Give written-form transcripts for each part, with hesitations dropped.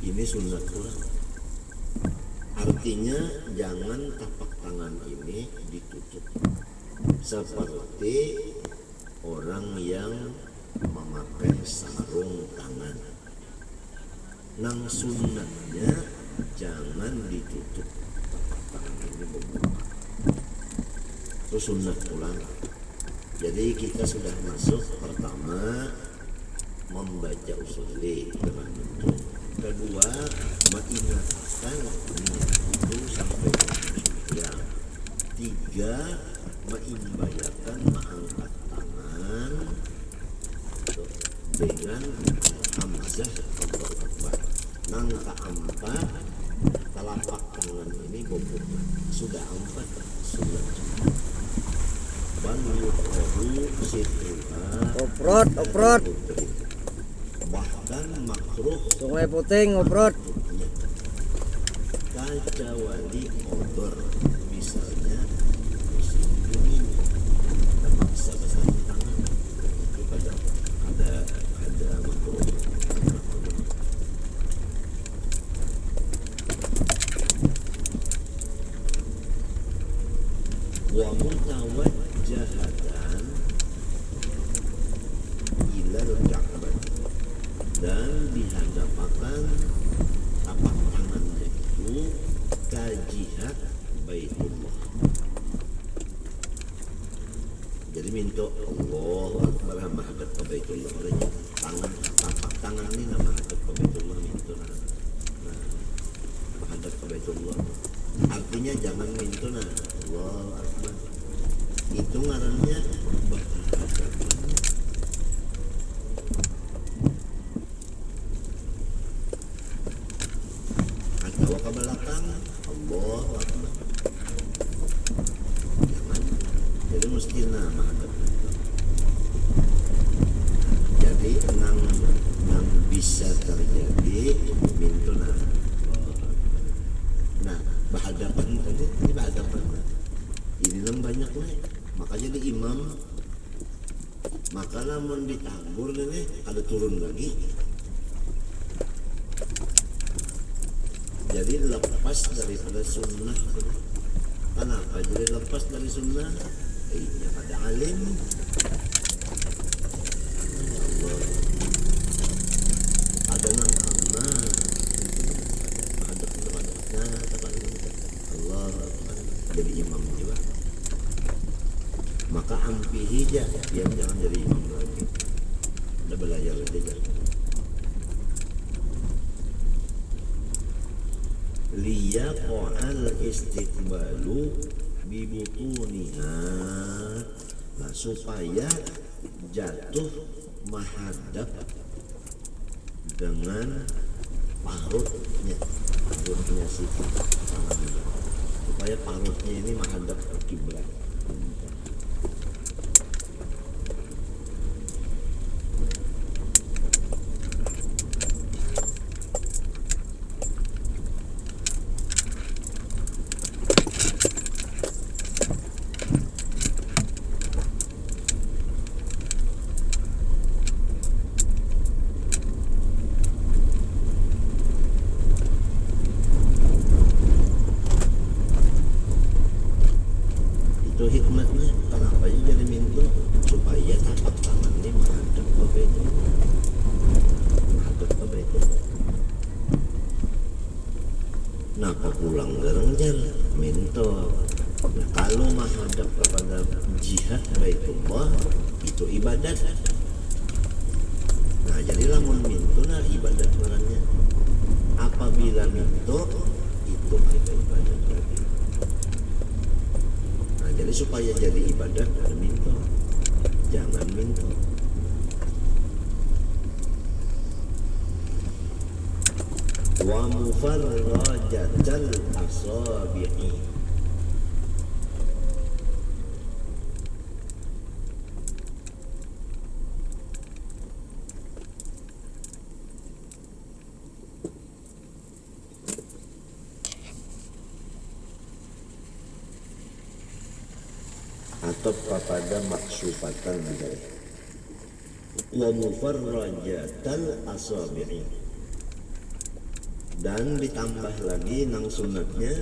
Ini sunat pula. Artinya jangan tapak tangan ini ditutup seperti orang yang memakai sarung tangan. Nang sunatnya jangan ditutup tapak tangan ini membuka. Itu sunat pulang. Jadi kita sudah masuk pertama membaca usolli dengan itu. Kedua mengingatkan niat itu sampai yang. Tiga mengimbayakan mengangkat tangan dengan hamzah Allahu Akbar. Nang keempat telapak tangan ini boboknya. Sudah empat sunat. Oprot bahkan makruh Sungai Puting oprot kacawali odor misalnya musim dingin terpaksa bersama tangan itu ada makruh. Wa mutawajjahatan ilal Ka'bah, dan dihadapkan tapak tangannya itu ke jihad Baitullah. Jadi minta Allah Akbar menghadap ke Baitullah. Tangan tapak tangan ini nama menghadap ke Baitullah minta menghadap ke Baitullah. Artinya jangan minta Allah Akbar. Itu ngarannya berhadapan. Atau ke belakang Allah Akbar. Jangan. Jadi mesti menghadap. Jadi nang bisa terjadi minta berhadapan tadi, ini berhadapan. Ini banyak nih. Makanya di imam, maka namun ditagur nih, ada turun lagi. Jadi lepas daripada sunnah. Kenapa jadi lepas dari sunnah? Ini ada alim. Allah. Ada nama menghadapnya Allah jadi imam juga. Maka ampihi aja, dia jangan jadi imam lagi. Udah belajar aja. Liyaqa'al istiqbalu bibutuniha. Nah, supaya jatuh menghadap dengan parutnya si tangannya, supaya parutnya ini menghadap ke kiblat. Itu hikmahnya. Kenapa jadi minta? Supaya tapak tangan ini menghadap ke Baitullah. Menghadap ke Baitullah. Napa pulang gerengjar minta. Nah, kalau menghadap kepada jihad Baitullah itu ibadat. Nah, jadi lamun minta ibadat orangnya. Apabila minta itu ibadat lagi. Jadi supaya jadi ibadah ada minta, jangan minta. Wa mufarrajatal asabi'i. Atau kepada maksufatan dari wa mufarrajatal asabi'i. Dan ditambah lagi nang sunatnya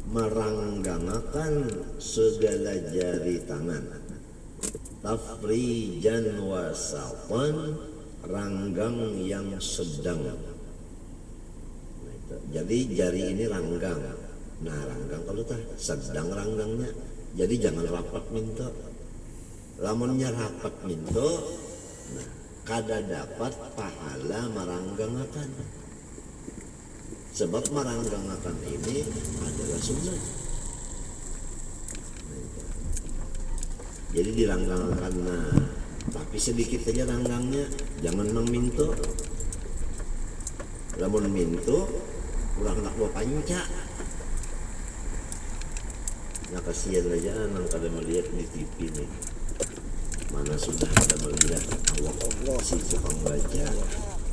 meranggangakan segala jari tangan, tafrijan wasatan, ranggang yang sedang. Jadi jari ini ranggang. Nah ranggang kalau tah sedang ranggangnya. Jadi jangan rapat minto. Lamunnya rapat minto, nah kada dapat pahala meranggangakan. Sebab meranggangakan ini adalah sunnah. Jadi diranggangakan, nah tapi sedikit aja ranggangnya, jangan mang minto. Lamun minto kurang nak bawa panca. Nah kasihan aja nang kada melihat di TV nih. Mana sudah kada melihat Allah si tukang baca,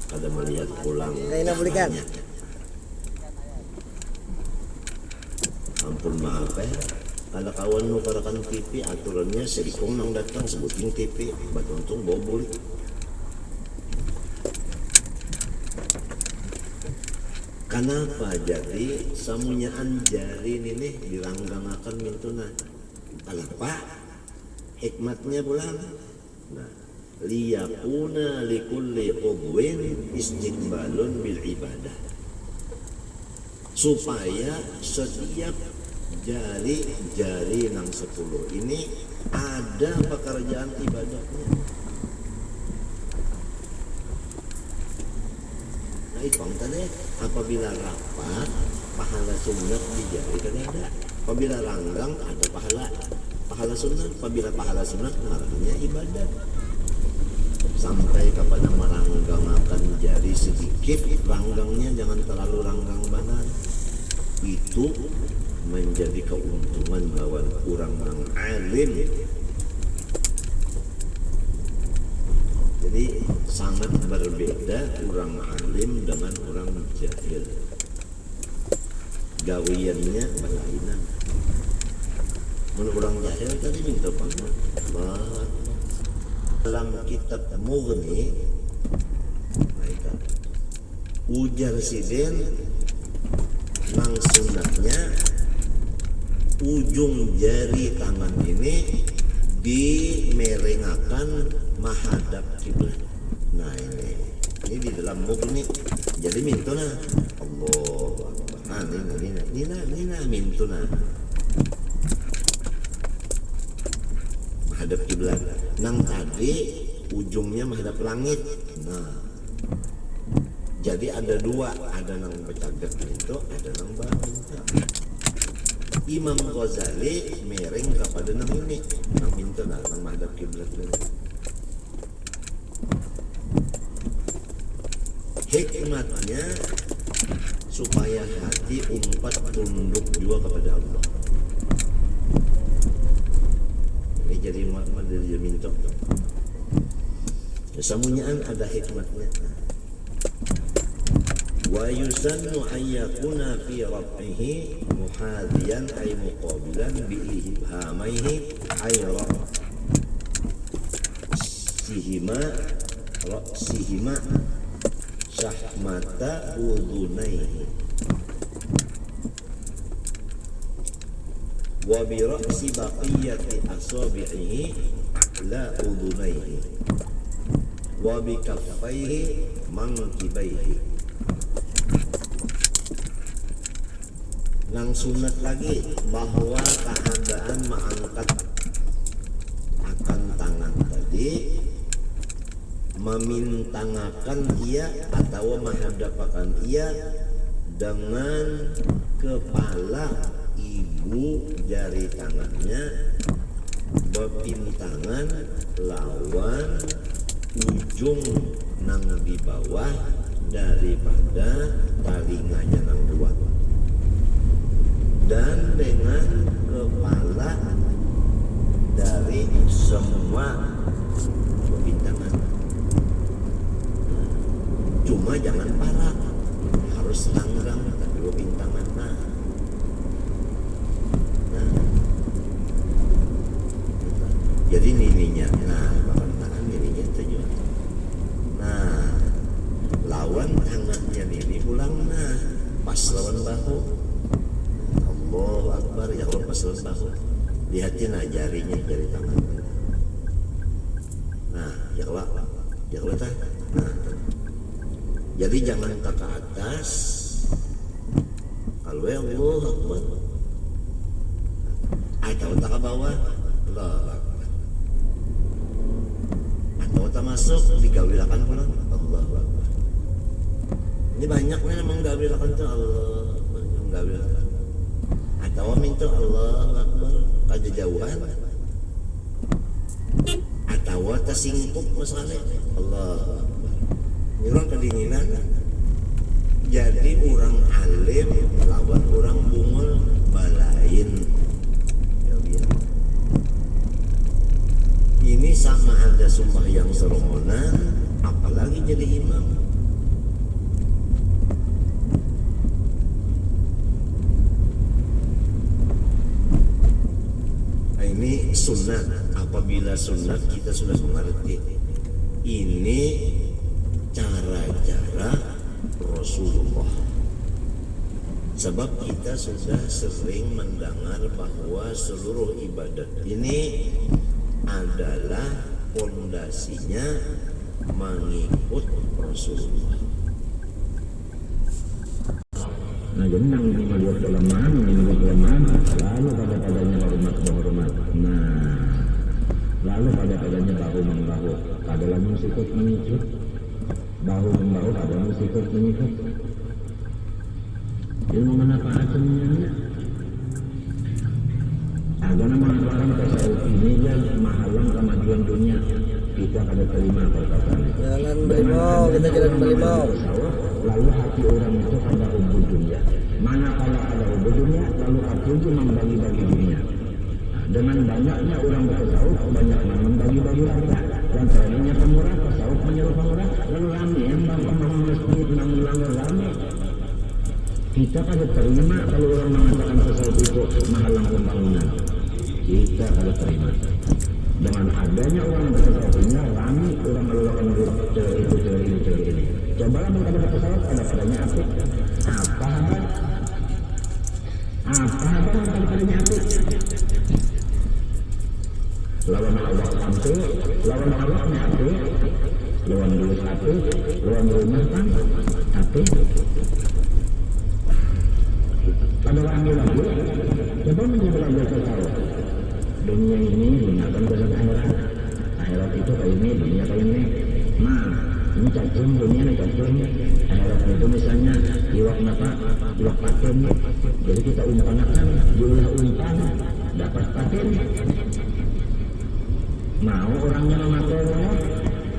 kada melihat pulang. Kaina belikan. Ampun maaf kalau kawan mau karakan TV aturannya serikong nang datang sebutin TV batuntung bobol. Kenapa jadi samunyaan jari ini diranggangakan mintuna? Kenapa? Hikmatnya pulang. Nah, liyakuna likulli udwin istiqbalun bil ibadah. Supaya setiap jari nang 10 ini ada pekerjaan ibadahnya. Nah itu tadi apabila rapat pahala sunat di jari kan ada. Apabila ranggang ada pahala sunat. Apabila pahala sunat ngarannya ibadah. Sampai kepada meranggangakan jari sedikit, ranggangnya jangan terlalu ranggang banget. Itu menjadi keuntungan lawan orang yang alim. Jadi sangat berbeda orang alim dengan orang jahil. Gawiannya berlainan. Menurut orang jahil tadi minta pamit. Dalam kitab Mughni, ujar siden nang sunatnya ujung jari tangan ini dimerengakan menghadap kiblat. Nah ini di dalam Mughni. Jadi mintuna Allah. Nah ini mintuna menghadap kiblat. Nang tadi ujungnya menghadap langit. Nah jadi ada dua, ada nang becagak minto, ada nang bah minto. Imam Ghazali mereng kepada nang ini, nang minto nang menghadap kiblat ini. Hikmatnya supaya hati umat tunduk juga kepada Allah. Ini jadi umat dari minto. Kesamunyaan ada hikmatnya. Wa yusannu ayyakuna fi rabbihi muhadiyan ay muqabilan bi ibhamaihi ay ra'sihima syahmata udunaihi wa bi ra'si baqiyati asabi'ihi la udunaihi wa bi kaffaihi mankibaihi. Nang sunat lagi bahwa keadaan mengangkat akan tangan tadi memintangakan ia atau menghadapkan ia dengan kepala ibu jari tangannya berpintangan lawan ujung nang di bawah daripada talinganya nang dua. Dan dengan kepala dari semua bintangan. Cuma jangan parah, harus tanggang tapi bintangan. Jadi nininya, bahan nininya itu juga. Lawan tangannya nini pulang lepas lawan bahu. Allahu Akbar, yang lepas lawan bahu. Lihatin aja jarinya, jari tangan. Nah, ya kelihatan. Nah, jadi jangan ke atas. Kalau Allahu Akbar, atau tak ke bawah, Allahu Akbar. Atau tak masuk, digawilakan pulang, Allahu Akbar. Ini banyaknya memang gawilakan tuh Allah, yang gawilakan. Atau minta Allahu Akbar, kejauhan. Atau tersingkup masalah, Allahu Akbar. Ini orang kedinginan. Jadi orang alim lawan orang bungul balain. Ini sama ada sumpah yang seromonan, apalagi jadi imam. Nah, ini sunat. Apabila sunat kita sudah mengerti. Ini cara-cara Rasulullah. Sebab kita sudah sering mendengar bahwa seluruh ibadat ini adalah fondasinya mengikut Rasulullah. Nah, jadi yang melihat kelemahan, lalu pada-padanya hormat. Nah, lalu pada-padanya bahu-membahu, adalah sikut mengikut. Bahu-membahu adalah sikut mengikut. Ilmu manfaatnya. Agama mengatakan tasawuf ini yang menghalang kemajuan dunia. Kita ada terima perkataan. Jalan Belimau, kita jalan Belimau. Lalu hati orang itu pada hubung dunia. Manakala ada hubung dunia, lalu hati itu membagi-bagi dunia. Dengan banyaknya orang bertasawuf, banyak yang membagi-bagi harta. Dan terakhirnya pemurah, tasawuf menyuruh pemurah. Lalu rame, yang bangun masjid, mengulangi rame. Kita pada terima kalau orang mengatakan tasawuf itu menghalang pembangunan. Kita pada terima. Dengan adanya orang bertasawuf ini, rame orang melakukan cara ini. Cobalah mereka bertasawuf pada-padanya apa? Apa pada-padanya apa? Lawan Allah sampai, lawan Allahnya apa? Lawan duit apa? Lawan rumah kan? Apa? Pada orang lagi, coba menyebelah tasawuf. Dunia ini gunakan dasar akhirat. Akhirat itu kayak ini, dunia kayak ini. Nah, ini cacing, dunia ini cacing. Akhirat itu misalnya iwak apa? Iwak paten. Jadi kita umpanakan, jumlah umpan dapat paten. Mau orangnya memakai orang,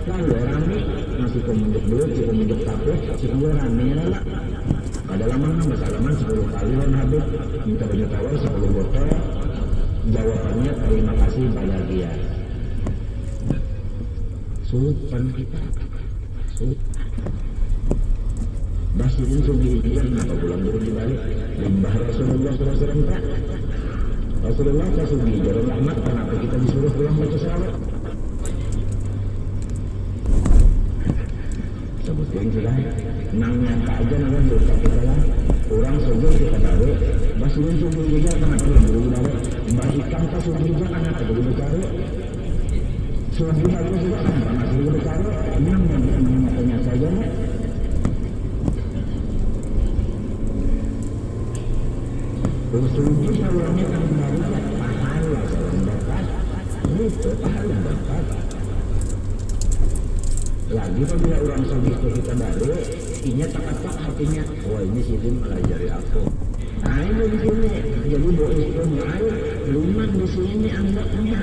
lalu orang ini masih kemunjuk dulu, si kemunjuk takut, si keluaran ini lah. Adalah mana salaman 10 kali dan habis minta banyak tawar 10 botol. Jawabannya terima kasih bahagia. Sultan kita Basirin sungguh dia kenapa pulang dulu dibalik limbah Rasulullah SAW tak. Rasulullah sungguh jalan rahmat, kenapa kita disuruh pulang baca salawat? Sebutkan sudah nangnya tak aja namanya dosa kita lah. Orang sungguh kita baru Basirin sungguh juga kenapa pulang dulu dibalik. Bagikan tak sungguh juga kenapa dulu bercari. Sungguh bagus juga kenapa masih dulu bercari. Yang mengatanya saja lah. Sungguh salahnya kan barunya pahala dalam bakat. Itu pahala bakat. Lagi apabila orang sungguh kita baru, inya tak hatinya. Wah ini si Dim melajari aku. Nah ini di sini. Jadi boleh punya air, luman di sini anggapnya.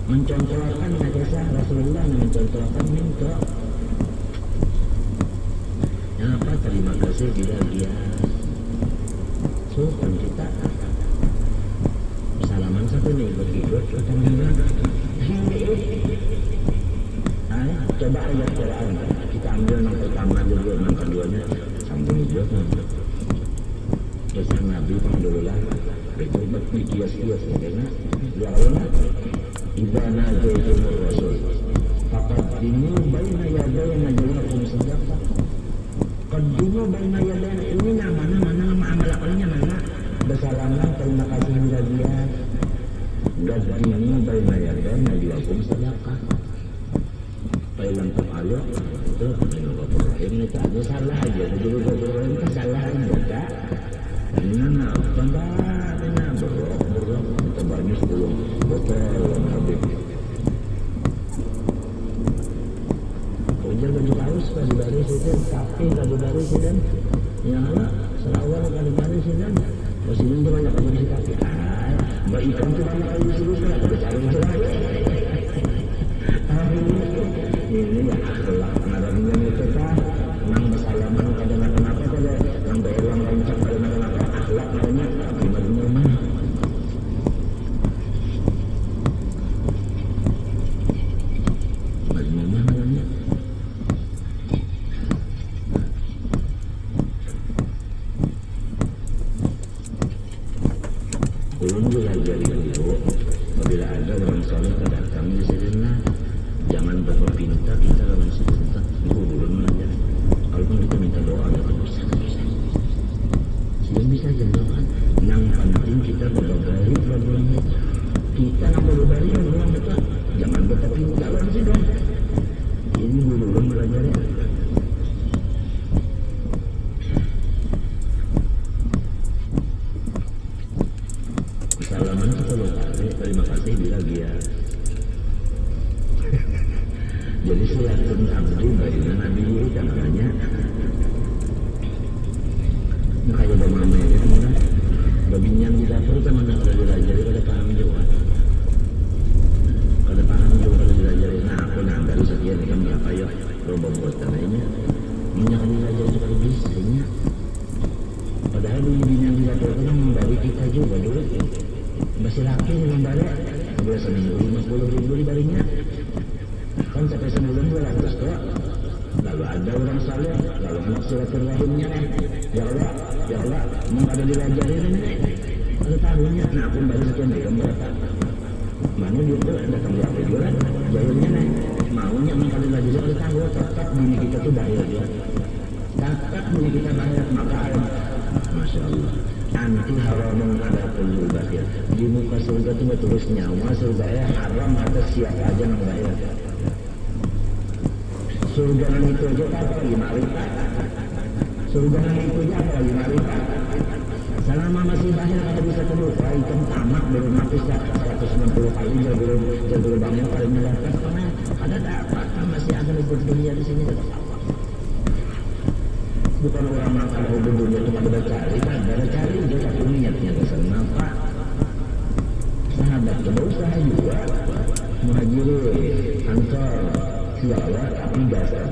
Mencontohkan kisah Rasulullah, mencontohkan minta. Apa terima kasih dia sultan kita salaman satu nih berikut teman-teman. Coba ayat Quran kita ambil yang pertama dulu, yang keduanya sambung hijau. Kisah Nabi Alhamdulillah bercoba dikias-kias karena ya Allah ibana jaitumur rasul faqad dinu baina yaday najlakum sedaqah Thailand ke ayo itu Ibrahim itu ada salah aja jadi Ibrahim itu salah aja kak karena apa enggak berok kita banyak 10 botol habis hujan baju baris baju baris itu tapi baju baris itu ya selawar baju baris itu masih itu banyak baju baris tapi mbak ikan itu banyak baju baris itu ada cari ini ya akhlak nadanya itu kan nang bersalaman kadang kenapa kada nang berulang loncat kadang kenapa akhlak namanya gimana mana bagaimana namanya ulun belajar itu apabila ada orang soleh datang di sini jangan berpinta kita lawan sebentar itu belum belajar kalaupun kita minta doa ya bisa yang bisa jadikan yang penting kita berbagi problemnya kita nak berbagi orang kita jangan berpinta lawan sih dong ini belum belajar ya salaman 10 kali terima kasih bila dia jadi saya tentang bagaimana Nabi itu namanya nah kayak bagaimana ya kan bagian di dapur kan mana kalau dilajari pada paham juga pada paham juga kalau dilajari nah aku nak dari sekian kan berapa ya roba buat tanahnya minyak dilajari juga bisanya padahal bagian di dapur kan memberi kita juga dulu masih laki memberi biasa minggu 50.000 dibarinya kan sampai sebulan 200 doa lalu ada orang saleh lalu anak silaturahimnya ya Allah mau ada dilajarin ini ada tahunnya nah aku baru sekian dia berapa mana dia tuh datang di apa jualan jayanya nih maunya mau ada dilajarin ada tanggung tetap bini kita tuh bayar dia tetap bini kita bayar maka Masya Allah anti haram ada penyubat ya di muka surga itu terus nyawa surga ya haram atas siapa aja yang bayar surga itu aja apa lagi ma'rifat surga itu aja apa lagi ma'rifat selama masih banyak ada bisa terlupa ikan tamak baru napis 160 kali jago lubangnya paling melepas karena ada dapat masih ada lebih dunia di sini tetap apa bukan orang makan hobi dunia cuma ada cari kan ada cari dia satu niatnya kesana apa sahabat berusaha juga muhajirin ansar siapa tapi dasar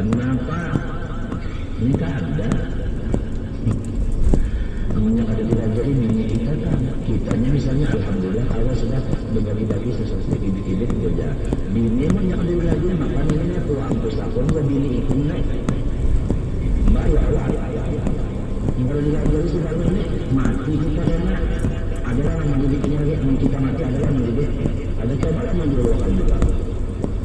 apa ini tak ada namanya ada dilajari bini kita kan kitanya misalnya alhamdulillah Allah sudah berbagi-bagi sesuatu sedikit-sedikit kerja bini banyak ada dilajari maka ini tuh ampus aku ke bini itu naik mbak ya Allah yang kalau dilajari sudah ini mati kita karena adalah yang mendidiknya kita mati adalah mendidik ada coba menjualkan juga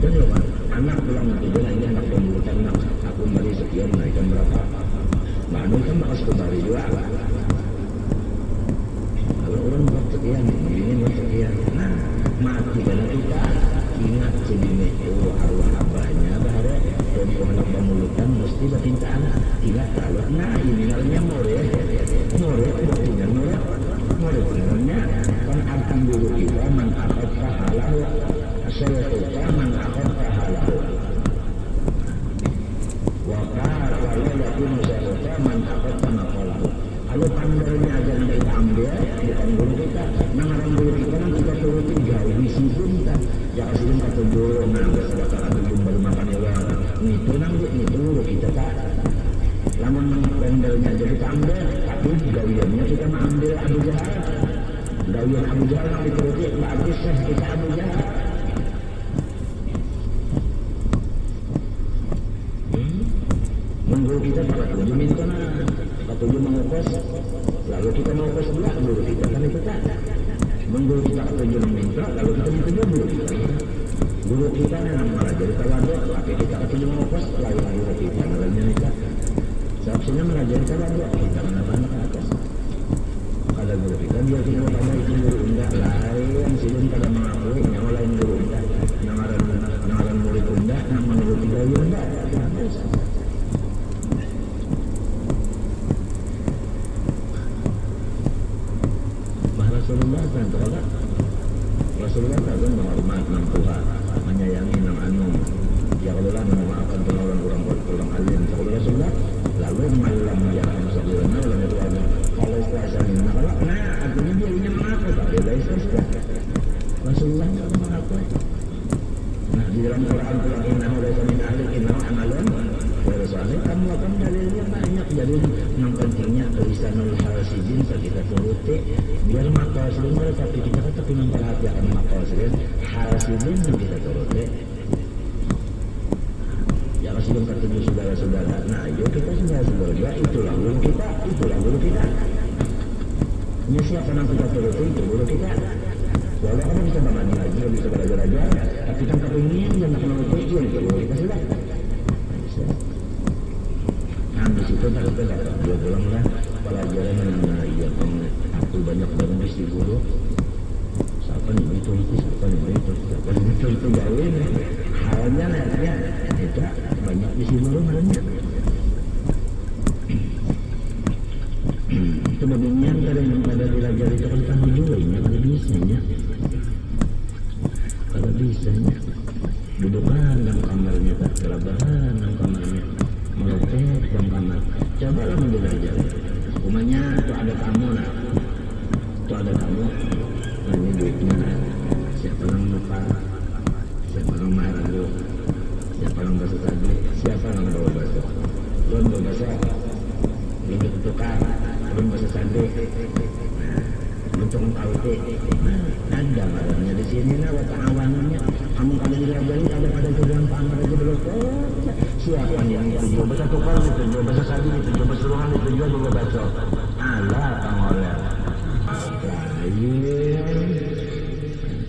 dan ya kan anak bilang itu ini anak pembuatan aku beri sekian naikkan berapa Manu kan makas kembali juga kalau orang buat sekian ini buat sekian nah mati karena kita ingat sebini itu arwah abahnya bahwa perempuan anak pemulutan mesti bertinta anak ingat kalau nah ini namanya more buktinya more sebenarnya kan akan dulu kita mengakut pahala saya suka mengakut pahala wakar walau yakin saya suka mengakut pahala kalau pandangnya aja yang kita ambil bukan guru kita orang guru kita kan kita turutin jauh di situ kita jangan sih kita tujuh nah bersama tujuh baru makan ya itu nanti itu guru kita tak namun pandangnya aja kita ambil tapi gawiannya kita mengambil Abu Jahal gawian Abu Jahal yang dituruti bagus kita Abu Jahal mengguru kita pada tujuh minta tujuh mengukos lalu kita mengukos pula guru kita kan itu tak mengguru kita tujuh minta lalu kita minta guru kita yang malah jadi tawaduk tapi kita tujuh mengukos lalu guru kita malah kita seharusnya melajari tawaduk kita menambah ke atas kalau guru kita biar kita pada itu guru enggak lain silun pada mengakui yang lain guru enggak namaran murid enggak namun ya enggak. Rasulullah kan terhadap Rasulullah kan menghormat nam Tuhan, menyayangi nam anu. Ya Allah memaafkan orang alim. Kalau Rasulullah lalu malam menjalankan sabirana lalu tuanya kalau istiasan kalau artinya dia ingin mengaku tak dia istiasan. Rasulullah tidak mengaku. Nah di dalam Quran Quran innahu laysa min ahli innahu amalun wa rasulullah kamu akan dalilnya banyak jadi yang pentingnya lisanul hasidin kita turuti biar maka sebenarnya tapi kita tetap memperhatikan maka sebenarnya hasidin kita turuti ya sebelum ketemu saudara-saudara nah ayo kita saudara-saudara itulah guru kita ini siapa yang kita turuti itu guru kita walau kamu bisa bangani lagi bisa belajar aja tapi kan kepingin yang nak menutup itu guru kita sudah di situ tak ada dia bilang lah pelajaran mengenai iya aku banyak banget di guru siapa nih itu jauhin halnya ya tidak banyak di sini halnya kemudian kadang yang ada belajar itu kan tahu juga ini kalau bisanya dudukan dalam kamarnya tak kelabaran dalam kamarnya melopet dalam kamar cobalah menjelajah umumnya itu ada tamu nah ini duitnya siapa yang lupa siapa yang marah siapa yang bahasa tadi siapa yang bawa bahasa belum bawa bahasa belum ditukar belum bahasa tadi untuk mengkauti ada marahnya di sini nah wata awannya kamu kalian diajarin ada pada tujuan pamer aja belum siapa yang tujuh bahasa tukar tujuh bahasa tadi tujuh bahasa ruangan tujuh juga bahasa Allah pangoleh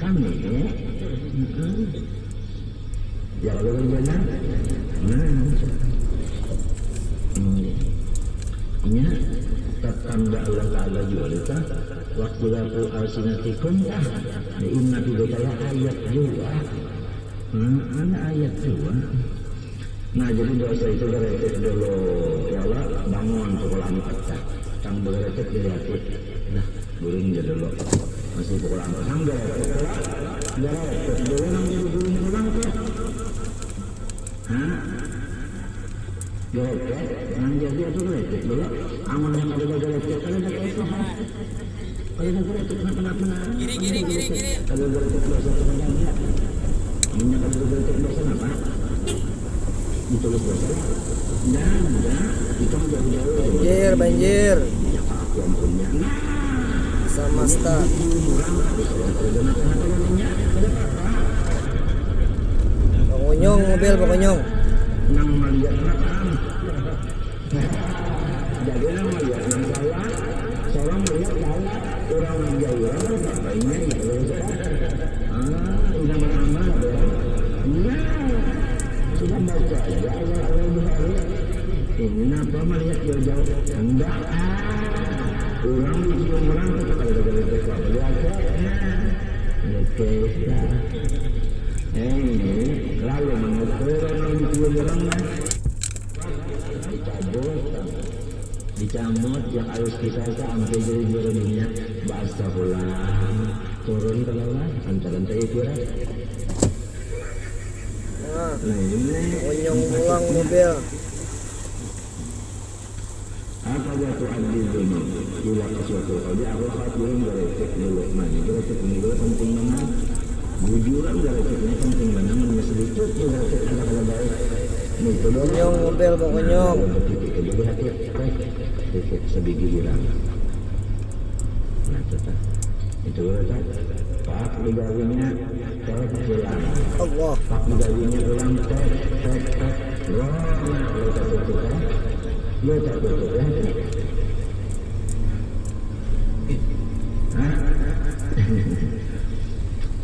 kami ya kalau benar nya tanda Allah Ta'ala juga waktu laku alsinatikum inna bidaya ayat juga ada ayat juga nah jadi dosa itu beretik dulu ya Allah bangun pukul 4 tang beretik dilihatin nah burung dia dulu masih pukul 4 tang beretik dulu nang jadi burung pulang tuh beretik yang jadi itu beretik dulu aman yang ada beretik kalau ada itu kalau ada beretik kenapa kiri kalau beretik dosa kemudian minyak kalau beretik dosa apa ditulis dosa kita jauh banjir sama star Bokonyong mobil Bokonyong nang melihat jadi nang melihat nang saya seorang melihat orang yang jauh ini udah menambah sudah baca ya Allah ini apa melihat jauh enggak orang dicium orang kalau ada berita lihat lalu mengukur orang dicium orang dicamut yang harus kita sampai jadi juara dunia bahasa bola turun ke bawah antara itu nah ini Bokonyong pulang mobil apa jatuh adil dulu gila kesuatu kalau aku saat belum beretik dulu mana beretik dulu penting mana bujuran beretiknya penting mana mana sedikit beretik ada kalau baik Bokonyong mobil Bokonyong jadi hati sebiji hilang nah tetap itu tetap pak digawinnya pulang Allah pak digawinnya pulang roh lo tak tutup ya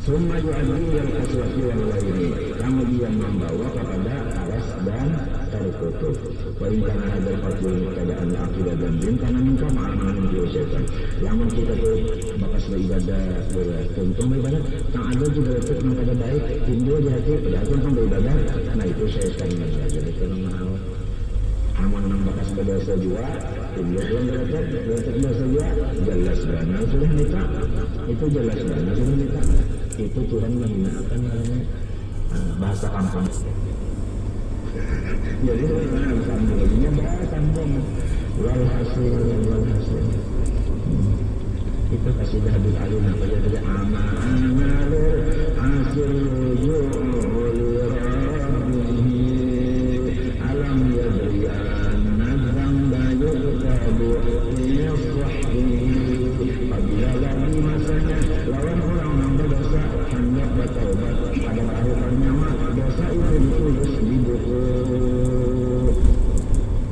semua jualan yang sesuatu yang lain kamu dia membawa kepada alas dan taruh tertutup. Paling karena ada faktor keadaan akibat dan bin karena minta malam syaitan. Lamun kita tuh bakas beribadah beruntung beribadah, tak ada juga itu ada baik timbul di hati pada tentang beribadah. Nah itu syaitan belajar itu mahal. Amun nang bakas berdosa juga, timbul yang belajar berdosa juga, jelas benar sudah minta. Itu jelas benar sudah minta. Itu Tuhan menghinakan namanya bahasa kampung. Jadi sambungnya bahasa kampung. Walhasil. Itu kasih hadis alun apa jadi amalu hasil alam yadrian nazam bayur tabu apabila lagi masanya lawan orang yang berdosa hendak bertaubat pada melakukannya dosa itu ditulis di buku.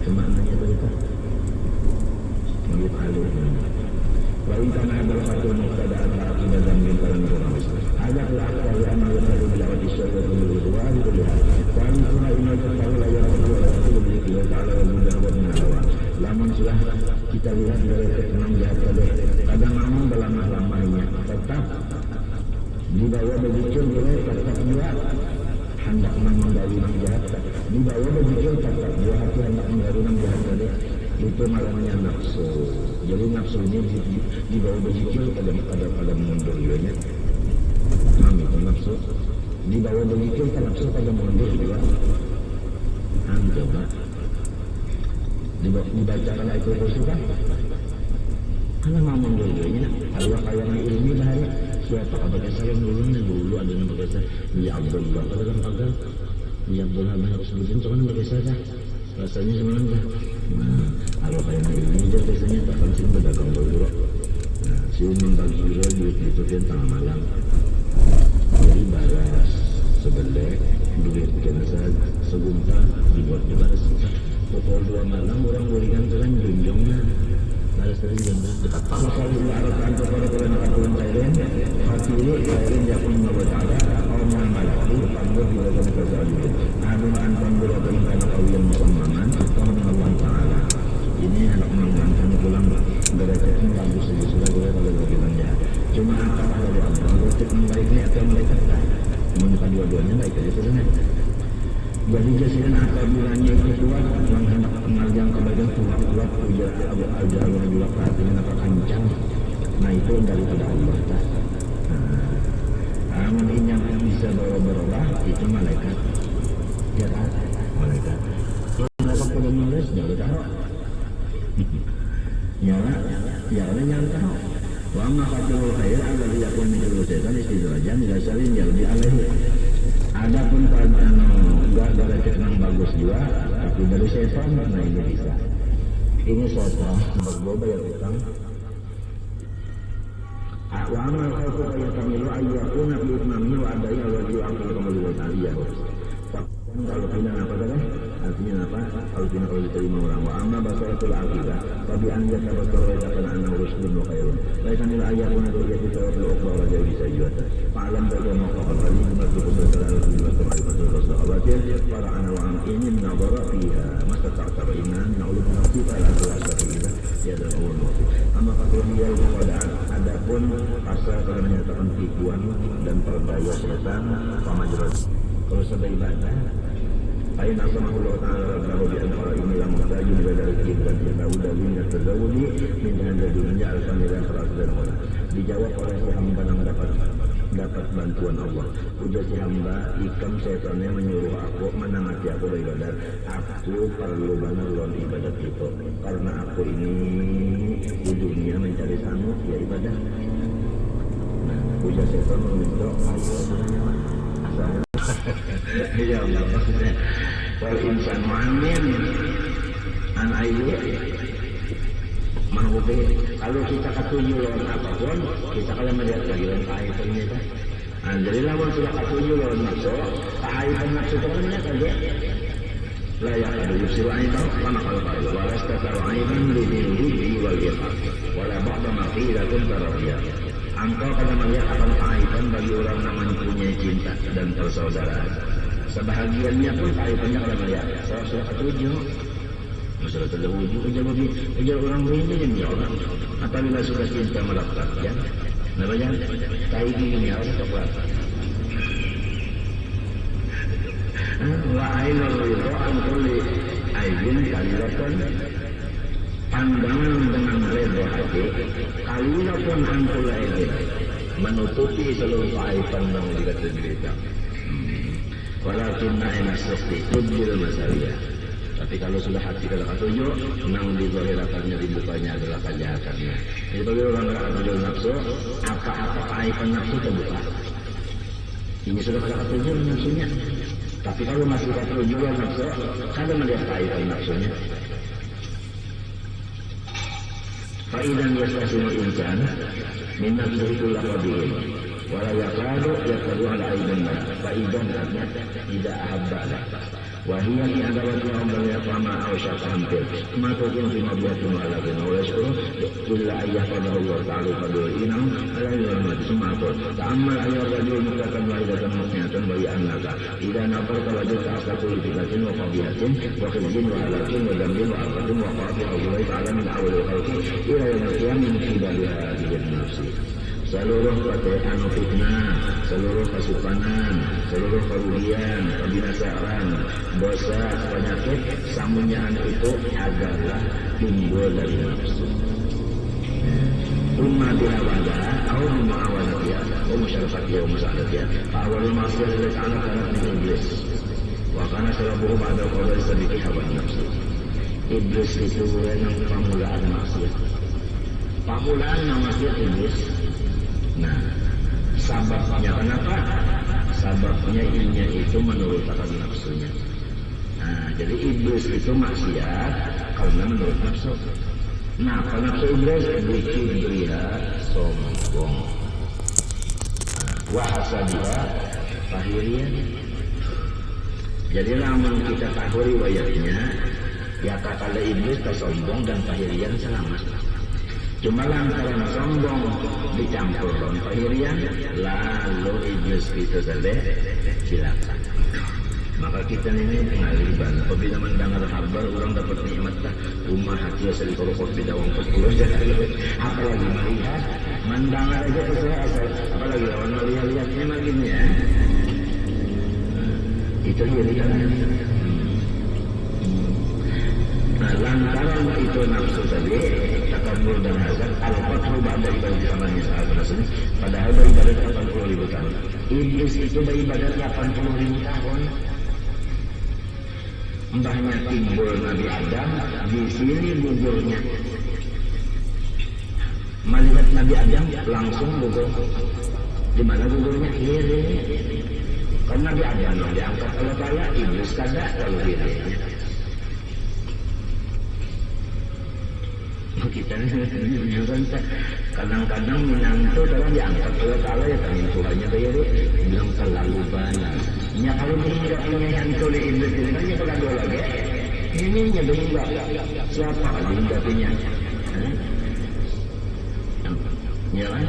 Semaknanya berita menurut alun. Lain karena ada satu keadaan akibat dan bintaran Quraisy. Ada akal yang mengaku melewat isyara dulu dilihat. Kami pernah ingat kalau layar Allah Taala mudah bernawa. Lamun sudah kita lihat dari ketenang jahat kadang namun lama-lamanya tetap dibawa begitu boleh tetap juga hendak menggali nang jahat. Dibawa begitu tetap juga hati hendak menggali nang jahat tadi. Itu malamnya nafsu. Jadi nafsu ini dibawa berzikir pada mundur ya. Mami itu nafsu dibawa berzikir pada nafsu pada mundur juga. Coba dibacakan ayat kursi kan? Karena mau mundur ya. Kalau kayak ilmu bahaya siapa apakah saya dulu ada yang berkata ya Abdullah kalau kan pagal ya Abdullah harus sebutin cuman berkata rasanya sebenarnya. Nah, kalau kayak ini dia biasanya tak penting berdagang dulu. Nah, si membagi duit itu kan tengah malam. Jadi baras sebelah duit kena segunta dibuat dibaras. Pukul 2 malam orang berikan jalan junjungnya. Baras tadi junjung dekat pangkal. Kalau diarahkan kepada orang yang kairin, hati kairin yakun Allah Taala orang malaki panggil di dalam kesalahan. Adu antam berapa kana kawiyan musamman Allah Taala. Ini anak mengangkat pulang berakatnya bagus saja sudah boleh bagaimana. Cuma apakah dari Allah untuk membaiknya atau mereka tak? Menyukai dua-duanya baik saja sudah. Jadi jasikan apabila-nya itu kuat yang hendak mengajar kebaikan kuat ujar ajar juga perhatian apa kencang. Nah itu daripada Allah tak. Amun ini yang bisa berubah itu malaikat. Ya kan? Malaikat. Kalau pada nulis jangan tahu. Jangan tahu. Wa amma qatul khair alladhi yakun min syaitan istidrajan ila syarrin yalbi alaihi. Adapun pada gara-gara yang bagus juga tapi dari setan nah ini bisa. Ini setan berubah ya utang. Wa amal khawfu ayatamilu ayyakuna fi itmamihi wa adai alladhi yaqulu qawlu ta'ala. Kalau final apa tadi? Artinya apa? Kalau final kalau diterima orang. Wa amma basaratul aqidah tapi anda dapat berwajibkan anna rusdun wa khairun. Lain ila ayatuna diyati tawafil ukhra wa jadi sayyata. Fa'alam bagaimana qawal kali berlaku berkala Allah Taala bersahabatin para anawam ini nazara fiha masa ta'tar iman na'udhu nafsi ala asafillah ya dan Allah. Amma kata dia keadaan adapun asal kalau menyatakan tipuan dan perdaya setan pamajaran kalau sedang ibadah ayin asamahullah ta'ala rabbahu bi'anara ini yang muhtajin dari kibran yadawuda bin yatazawudi minhan jadulnya al-familah dan Allah dijawab oleh si hamba yang dapat bantuan Allah. Ujar si hamba ikam setannya menyuruh aku menamati aku beribadah. Aku perlu banget loh ibadat itu karena aku ini di dunia mencari sanggup ya ibadah. Nah, ujar setan meminta ayo saya ya Allah maksudnya wal insan mu'min an ayu mahbubi. Kalau kita ketujuh lawan apapun kita kalau melihat kegiatan keaiban itu jadi lawan sudah ketujuh lawan nafsu keaiban nafsu itu kan saja layak ada yusir aiban sama kalau walas tasaru aiban lidin wal iqab wala ba'da maqilatun tarabiyah. Engkau pada melihat akan keaiban bagi orang yang mempunyai cinta dan persaudaraan sebahagiannya pun kaitannya kalau melihat surah ketujuh. Masalah terwujud kejar orang ini jadi orang. Apabila sudah cinta melekat, ya, namanya kain ini orang coklat. Wa ainul ridhaan kulli aidin kalilatan, pandangan dengan redha hati kalilatan angkul aidin, menutupi seluruh aib pandang di kata cerita. Walakin na'enas sesti tujil masalia. Tapi kalau sudah hati kalau ketujuh, nang di zahiratannya, di bukanya adalah kejahatannya. Jadi bagi orang ketujuh nafsu, apa-apa kaitan nafsu terbuka. Ini sudah kalau ketujuh nafsunya. Tapi kalau masih ketujuh nafsu, kada melihat kaitan nafsunya. Fa'idan yastasimul insan min nafsihi kulla qabihin wala yakadu yakadu ala aidanna fa'idan tidak ahabba wahiyah ni adawati amdal yaqama aw syaka hampir matukin fi mabiyatin wa alakin wa yashkuru illa ayyah fadahu Allah ta'ala fadul inam alaihi wa rahmati summa'atul ta'ammal ayyar rajul mutlakan wahidatan muqniatan wa ya'annaka idha nafarta wajud ta'asatu litikatin wa qabihatin wa khizin wa halakin wa dambin wa arqatin wa qati wa gulai ta'ala min awal khalqi ila yang al-qiyam min khibaliha dijadi nafsi. Seluruh kejahatan fitnah, seluruh kesukanan, seluruh kerugian, kebinasaan, dosa, penyakit, samunyahan itu adalah timbul dari nafsu. Umma bihawada, atau mu'awanatiyah, atau musyarakatiyah, atau musyarakatiyah. Awalul masyarakat dari anak anak min iblis. Wakana selabuhu ba'da qadar sedikit hawa nafsu. Iblis itu yang pamulaan maksiat. Pamulaan maksiat iblis. Nah, sababnya kenapa? Sababnya ilnya itu menurut akal nafsunya. Nah, jadi iblis itu maksiat karena menurut nafsu. Nah, kalau nafsu iblis bikin beria sombong. Wahasadiha tahirian. Jadi namun kita tahu riwayatnya, ya kata iblis tersombong dan tahirian selamat. Cuma lantaran sombong dicampur dengan tahirian, lalu iblis itu selesai silakan. Maka kita ini pengaliban. Apabila mendengar kabar orang dapat nikmat rumah hati asal korokot beda uang 40 apalagi melihat, mendengar aja asal apalagi lawan melihat-lihatnya begini ya. Itu irian. Nah, lantaran itu nafsu tadi takabur dan hasad al-fathu ba'da ibadah samanya saat rasul padahal beribadat 80.000 tahun. Iblis itu beribadat 80.000 tahun. Mbahnya timbul Nabi Adam, di sini gugurnya. Melihat Nabi Adam langsung gugur. Di mana gugurnya? Kiri. Karena Nabi Adam yang diangkat oleh Allah, iblis kada kalau kirinya. Kita kadang-kadang menantu dalam diangkat oleh Allah ya kan Tuhannya bayar bilang terlalu banyak. Ya kalau meninggal punya yang oleh iblis ini kan ya kalau lagi ini nya meninggal siapa meninggal punya? Ya kan?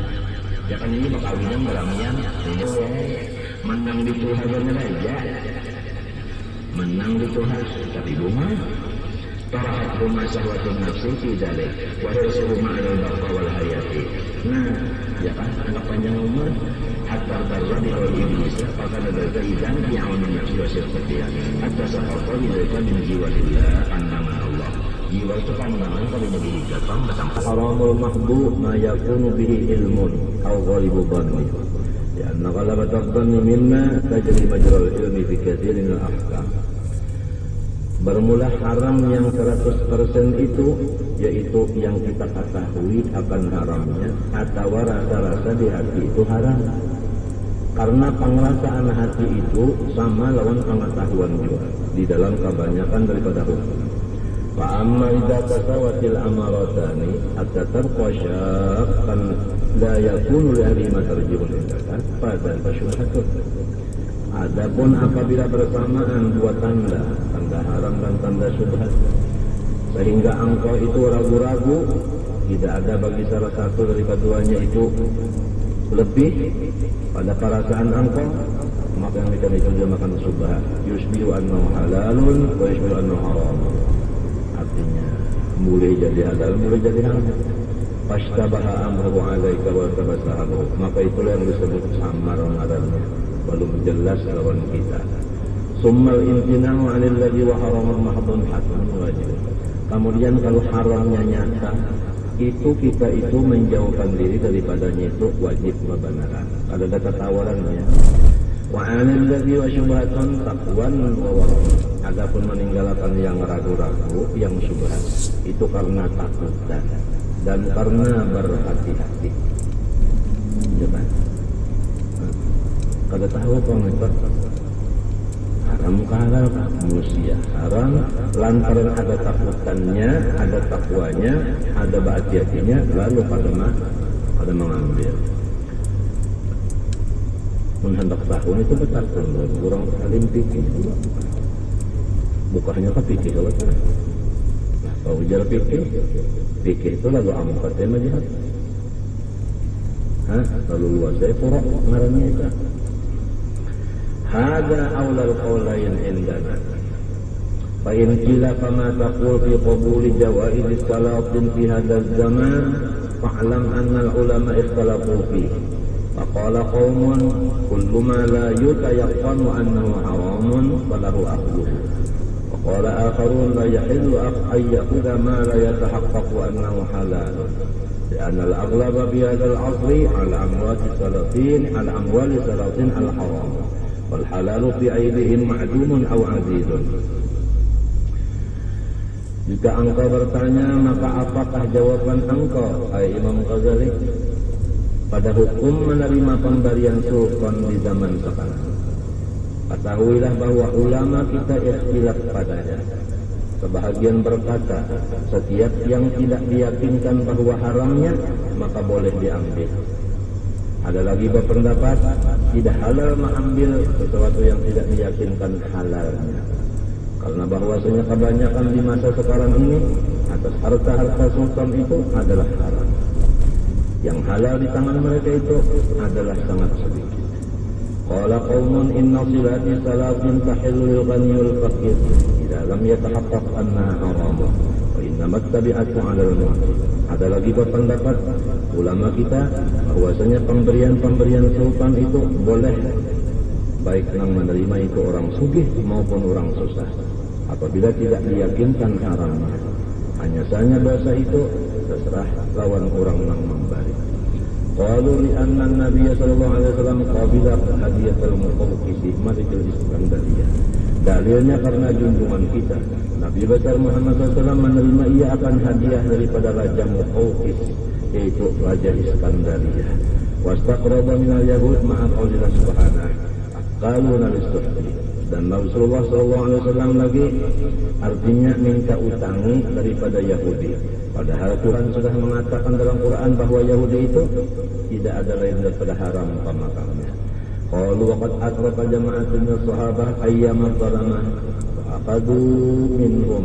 Ya kan ini berkawinnya malamnya menang di Tuhan aja. Menang di Tuhan tapi rumah tarahat rumah syahwatun nafsi fi dalik wa hirsuhu ma'al baqa wal hayati. Nah, ya kan anak panjang umur hatta tarwadi oleh iblis maka ada kaidan bi'aun nafsi wa syirkatiyah hatta sahaqqa bidalika min jiwatillah pandangan Allah. Jiwa itu pandangan kalau jadi datang sampai haramul mahbub ma yakunu bihi ilmun aw ghalibu dhanni. Ya anna ghalaba dhanni minna tajri majral ilmi fi katsirin al-ahkam. Bermula haram yang 100% itu yaitu yang kita ketahui akan haramnya atau rasa-rasa di hati itu haram. Karena pengerasaan hati itu sama lawan pengetahuan juga di dalam kebanyakan daripada hukum. Wa amma idza tasawatil amaratani hatta tarqa syaqqan la yakunu li ahli ma tarjihun indakan pada syubhatun. Adapun apabila bersamaan dua tanda haram dan tanda syubhat, sehingga engkau itu ragu-ragu, tidak ada bagi salah satu dari keduanya itu lebih pada perasaan engkau, maka yang kami terjemahkan subhat yusbihu annahu halalun wa yusbihu annahu haram, artinya boleh jadi halal boleh jadi haram. Fashtabaha amruhu alaika wa tabasahahu, maka itulah yang disebut samar ngarannya, belum jelas lawan kita. Summal imtina'u 'anil ladzi wa haramul mahdhun hatmun wajib. Kemudian kalau haramnya nyata, itu kita itu menjauhkan diri daripadanya itu wajib kebenaran. Ada kata tawarannya. Wa 'anil ladzi wa syubhatun taqwan wa waraq. Adapun meninggalkan yang ragu-ragu, yang syubhat, itu karena takut dan karena berhati-hati. Coba. Kada tahu apa haram halal manusia haram lantaran ada takutannya, ada takwanya, ada hati-hatinya, lalu pada mengambil. Hendak tahun itu betul kurang alim pikir, bukannya ke pikir kalau kalau ujar pikir itu lalu ampat ya majihat, lalu luas saya purok ngarannya itu. Hada awlal qawlain indana. Fa in qila fama taqul fi qabuli jawaiz salatin fi hadzal zaman fa'lam anna al-ulama ikhtalafu fihi. Faqala qaumun kullu ma la yutayaqqanu annahu haramun falahu akhluhu. Waqala akharun la yahillu an ya'khudha ma la yatahaqqaqu annahu halal. لأن الأغلب في هذا العصر على أموال السلاطين الحرام والحلال في أيديهم معدوم أو عزيز. Jika engkau bertanya, maka apakah jawaban engkau, hai Imam Ghazali, pada hukum menerima pemberian sultan di zaman sekarang? Ketahuilah bahwa ulama kita ikhtilaf padanya. Sebahagian berkata, setiap yang tidak diyakinkan bahwa haramnya, maka boleh diambil. Ada lagi berpendapat, tidak halal mengambil sesuatu yang tidak diyakinkan halalnya. Karena bahwasanya kebanyakan di masa sekarang ini, atas harta-harta sultan itu adalah haram. Yang halal di tangan mereka itu adalah sangat sedikit. Qala qaumun inna silati salatin tahillu lil ghaniyil faqir idza lam yatahaqqaq annaha haram wa innamat tabi'atu 'ala al-mu'min. Ada lagi berpendapat ulama kita bahwasanya pemberian sultan itu boleh, baik yang menerima itu orang sugih maupun orang susah, apabila tidak diyakinkan haramnya. Hanya saja dosa itu terserah lawan orang yang memberi. Qalu li anna an-nabiy sallallahu alaihi wasallam qabila hadiyatul muqawqisi malikul Iskandariyah. Dalilnya karena junjungan kita, Nabi besar Muhammad SAW menerima ia akan hadiah daripada Raja Muqawqis, yaitu Raja Iskandariyah. Wastaqraba minal yahud ma'a qaulillah subhanahu qaluna listuhdi. Dan Rasulullah SAW lagi artinya minta utangi daripada Yahudi. Padahal Tuhan sudah mengatakan dalam Quran bahwa Yahudi itu tidak ada lain daripada haram pemakamnya. Qalu waqad atrafa jama'atun min sahabah ayyaman zalamah fa'aqadu minhum.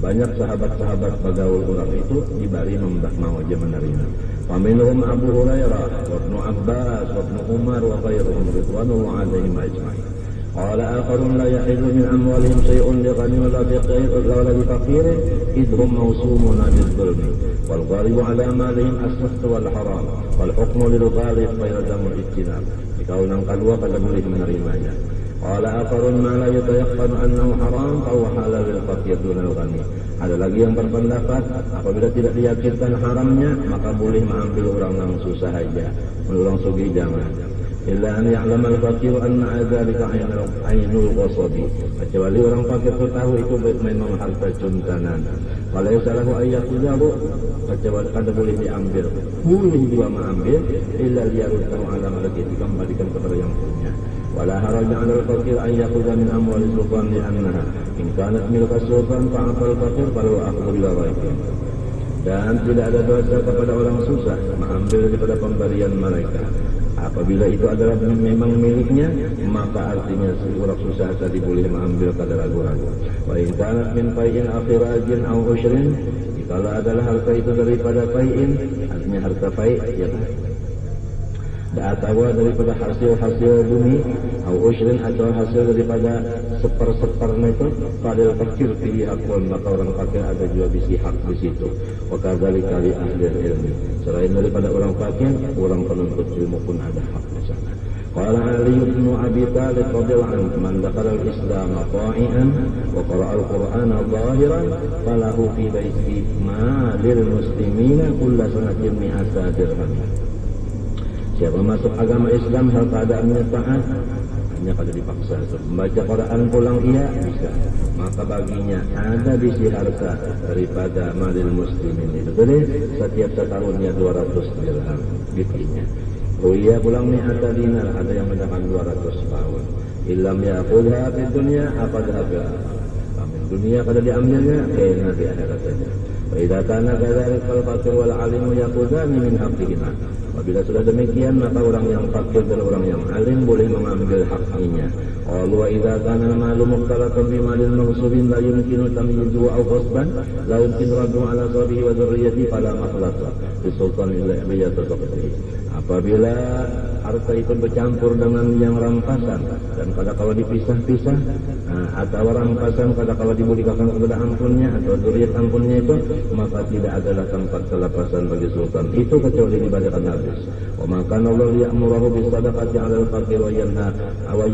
Banyak sahabat-sahabat bergaul orang itu diberi mau aja menerima. Wa minhum Abu Hurairah wa Ibnu Abbas wa Ibnu Umar wa ghairuhum ridwanullahi alaihim ajma'in. Qala akharun la yahillu min amwalihim shay'un li ghani wa la faqir idhum mawsumuna bil-dhulmi wal ghalibu ala malihim as-saht wal haram wal hukmu lil ghalib fa yalzamu al-ijtinab. Jika orang kedua pada boleh menerimanya. Qala akharun ma la yatayaqqanu annahu haram fa huwa halal lil faqir dunal ghani. Ada lagi yang berpendapat apabila tidak diyakinkan haramnya maka boleh mengambil orang yang susah saja, orang sugih jangan. Illa an ya'lam al-faqir anna dzalika ainul ghasbi. Kecuali orang fakir tahu itu memang harta juntanan. Walau salahu ayyakuzahu, kecuali kada boleh diambil. Boleh juga mengambil illa liyaruddahu ala maliki, dikembalikan kepada yang punya. Wala haraja 'ala al-faqir an yakhudha min amwali sultan li annaha in kanat milka sultan fa'aqal faqir falahu akhdhu bil ghaib. Dan tidak ada dosa kepada orang susah mengambil daripada pemberian mereka. Apabila itu adalah memang miliknya, maka artinya si orang susah tadi boleh mengambil pada ragu-ragu. Wa in kanat min fai'in akhirajin aw ushrin, jikalau adalah harta itu daripada fai'in, artinya harta fai', ya kan? atau daripada hasil-hasil bumi, atau ushrin atau hasil daripada seper-sepernya itu, pada fakir pilih hakun, maka orang fakir ada juga bisi hak di situ. Wakadzalika li ahli ilmi, selain daripada orang fakir, orang penuntut ilmu pun ada hak di sana. Qala Ali bin Abi Thalib radhiyallahu anhu, man dakhala al-Islam ta'ian wa qara'a al-Qur'ana zahiran falahu fi baiti ma lil muslimina kullu sanatin mi'ata dirham. Siapa masuk agama Islam hal keadaannya taat, hanya kada dipaksa. Membaca Quran pulang ia bisa, maka baginya ada bisi harta daripada malil muslimin itu. Jadi setiap setahunnya 200 dirham bikinya. Oh iya pulang ni ada dinar, ada yang mendapat 200 pound. Illam yaqulha di dunia apa dah amin dunia kada diambilnya, kena di akhirat saja. Wa idza kana kadzalika al-faqir wal alimu yaqudani min haqqihima. Apabila sudah demikian, maka orang yang fakir dan orang yang alim boleh mengambil haknya. Qalu wa idza kana al-malu mukhtalatan bi malin maghsubin la yumkinu tamyizu aw ghasban la yumkinu raddu ala sahibihi wa dhurriyyati fala makhlasa bi sultan illa biyatasaqi. Apabila harta itu bercampur dengan yang rampasan dan kadang-kala dipisah-pisah, atau rampasan kadang-kala diberikan kepada ampunnya atau dzurriyyat ampunnya itu, maka tidak adalah tempat kelepasan bagi sultan itu kecuali diberikan habis. Wa maka Allah ya'muru bis sadaqati 'alal faqir wa yanha wa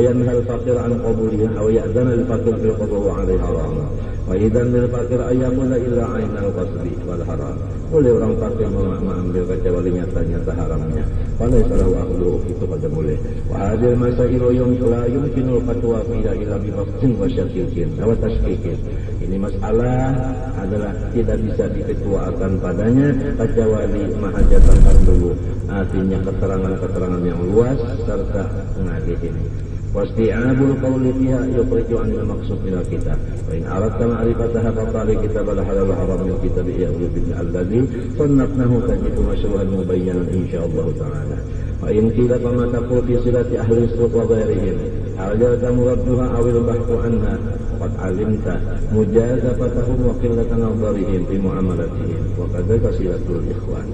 yanha al-faqir an qabuliha wa ya'dana al-faqir bil qadwa 'alaiha haram. Wa idzan lil faqir ayyakuna illa 'ainal qasbi wal haram. Boleh orang fakir mengambil kecuali nyata-nyata haramnya. Pada salahu akhlu itu pada boleh. Wa hadil masailu yang la yumkinul fatwa fiha illa bi fastin wa syakikin wa tashkikin. Ini masalah adalah tidak bisa diketuakan padanya kecuali mahajatan dulu. Artinya keterangan-keterangan yang luas serta mengadil ini. Wasti'abul qawli fiha yukhriju 'anil maqsud min al-kitab. Wa in aradta ma'rifataha fatali kitab al-halal haram min kitab ya'ul bin alladhi sannafnahu tajidu masyruhan mubayyanan insyaallah ta'ala. Wa in qila fama taqul fi silati ahli suq wa ghairihim hal ja'ta muradduha aw al-bahthu anha qad 'alimta mujazafatahum wa qillatan nadharihim fi muamalatihim wa kadzalika silatul ikhwan.